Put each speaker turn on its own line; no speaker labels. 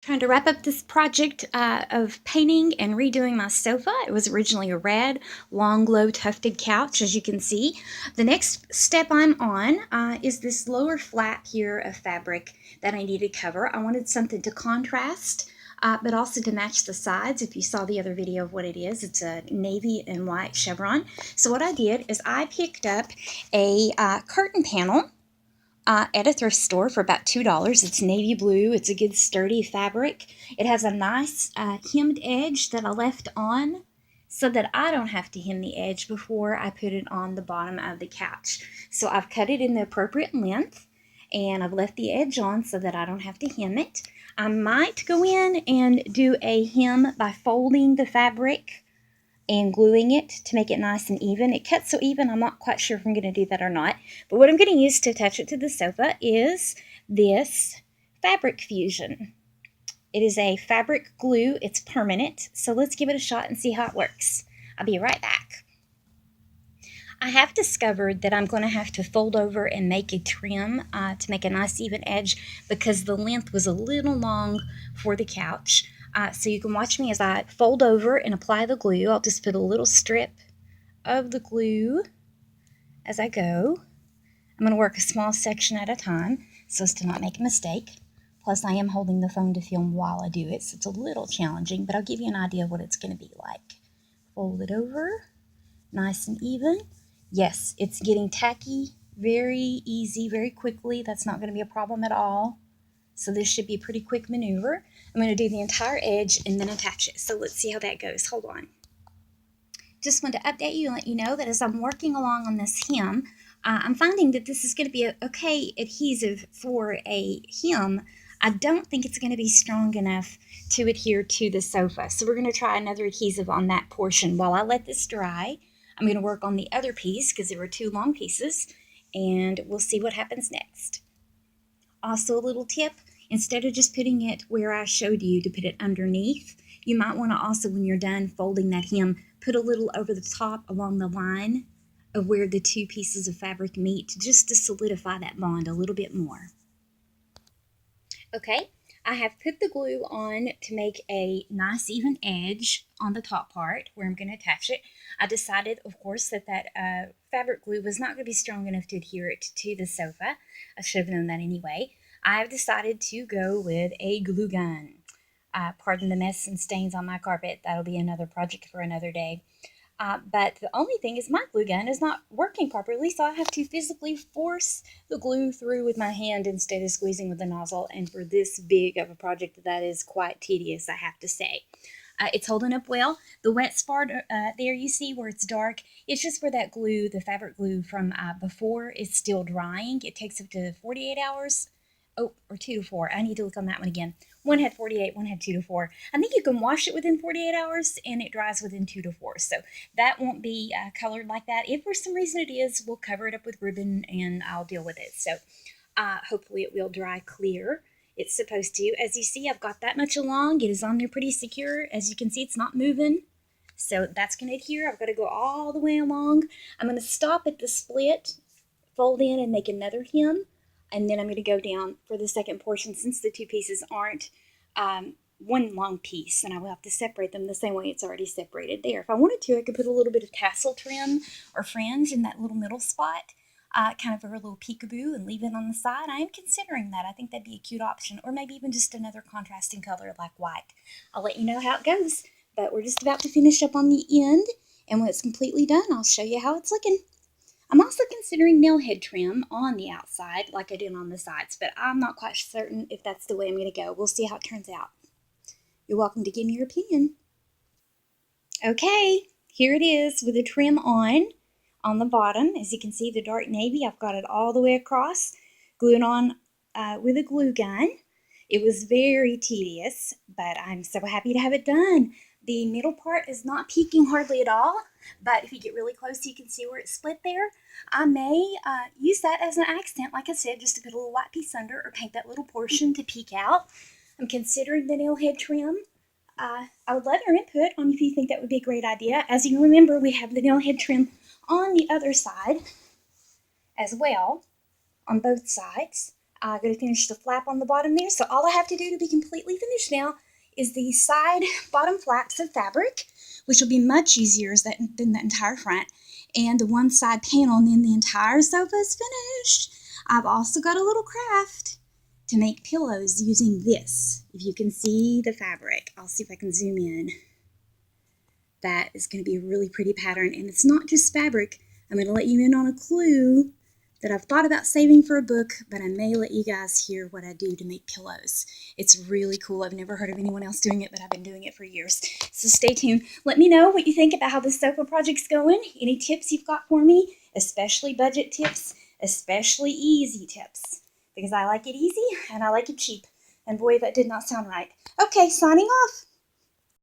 Trying to wrap up this project of painting and redoing my sofa. It was originally a red, long, low tufted couch, as you can see. The next step I'm on is this lower flap here of fabric that I need to cover. I wanted something to contrast, but also to match the sides. If you saw the other video of what it is, it's a navy and white chevron. So what I did is I picked up a curtain panel at a thrift store for about $2. It's navy blue. It's a good sturdy fabric. It has a nice hemmed edge that I left on so that I don't have to hem the edge before I put it on the bottom of the couch. So I've cut it in the appropriate length and I've left the edge on so that I don't have to hem it. I might go in and do a hem by folding the fabric and gluing it to make it nice and even. It cuts so even, I'm not quite sure if I'm going to do that or not. But what I'm going to use to attach it to the sofa is this Fabric Fusion. It is a fabric glue. It's permanent. So let's give it a shot and see how it works. I'll be right back. I have discovered that I'm going to have to fold over and make a trim to make a nice even edge because the length was a little long for the couch. So you can watch me as I fold over and apply the glue. I'll just put a little strip of the glue as I go. I'm going to work a small section at a time so as to not make a mistake. Plus, I am holding the phone to film while I do it, so it's a little challenging, but I'll give you an idea of what it's going to be like. Fold it over, nice and even. Yes, it's getting tacky very easy, very quickly. That's not going to be a problem at all. So this should be a pretty quick maneuver. I'm going to do the entire edge and then attach it. So let's see how that goes. Hold on. Just wanted to update you and let you know that as I'm working along on this hem, I'm finding that this is going to be a okay adhesive for a hem. I don't think it's going to be strong enough to adhere to the sofa. So we're going to try another adhesive on that portion. While I let this dry, I'm going to work on the other piece because there were two long pieces, and we'll see what happens next. Also, a little tip, instead of just putting it where I showed you to put it underneath, you might want to also, when you're done folding that hem, put a little over the top along the line of where the two pieces of fabric meet, just to solidify that bond a little bit more. Okay, I have put the glue on to make a nice even edge on the top part where I'm going to attach it. I decided, of course, that fabric glue was not going to be strong enough to adhere it to the sofa. I should have known that anyway. I have decided to go with a glue gun. Pardon the mess and stains on my carpet. That'll be another project for another day. But the only thing is my glue gun is not working properly, so I have to physically force the glue through with my hand instead of squeezing with the nozzle. And for this big of a project, that is quite tedious, I have to say. It's holding up well. The wet spot there you see where it's dark, it's just where that glue, the fabric glue from before, is still drying. It takes up to 48 hours. Oh, or 2 to 4. I need to look on that one again. One had 48, one had 2 to 4. I think you can wash it within 48 hours and it dries within 2 to 4. So that won't be colored like that. If for some reason it is, we'll cover it up with ribbon and I'll deal with it. So hopefully it will dry clear. It's supposed to. As you see, I've got that much along. It is on there pretty secure. As you can see, it's not moving. So that's going to adhere. I've got to go all the way along. I'm going to stop at the split, fold in and make another hem. And then I'm going to go down for the second portion since the two pieces aren't one long piece, and I will have to separate them the same way it's already separated there. If I wanted to, I could put a little bit of tassel trim or fringe in that little middle spot, kind of for a little peekaboo, and leave it on the side. I am considering that. I think that'd be a cute option, or maybe even just another contrasting color like white. I'll let you know how it goes, but we're just about to finish up on the end, and when it's completely done, I'll show you how it's looking. I'm also considering nail head trim on the outside like I did on the sides, but I'm not quite certain if that's the way I'm going to go. We'll see how it turns out. You're welcome to give me your opinion. Okay, here it is with the trim on the bottom. As you can see, the dark navy, I've got it all the way across, glued on with a glue gun. It was very tedious, but I'm so happy to have it done. The middle part is not peeking hardly at all, but if you get really close, you can see where it's split there. I may use that as an accent, like I said, just to put a little white piece under or paint that little portion to peek out. I'm considering the nail head trim. I would love your input on if you think that would be a great idea. As you remember, we have the nail head trim on the other side as well, on both sides. I'm going to finish the flap on the bottom there. So all I have to do to be completely finished now is the side bottom flaps of fabric, which will be much easier than the entire front, and the one side panel, and then the entire sofa is finished. I've also got a little craft to make pillows using this. If you can see the fabric, I'll see if I can zoom in. That is going to be a really pretty pattern, and it's not just fabric. I'm going to let you in on a clue that I've thought about saving for a book, but I may let you guys hear what I do to make pillows. It's really cool. I've never heard of anyone else doing it, but I've been doing it for years. So stay tuned. Let me know what you think about how this sofa project's going. Any tips you've got for me, especially budget tips, especially easy tips, because I like it easy and I like it cheap. And boy, that did not sound right. Okay, signing off.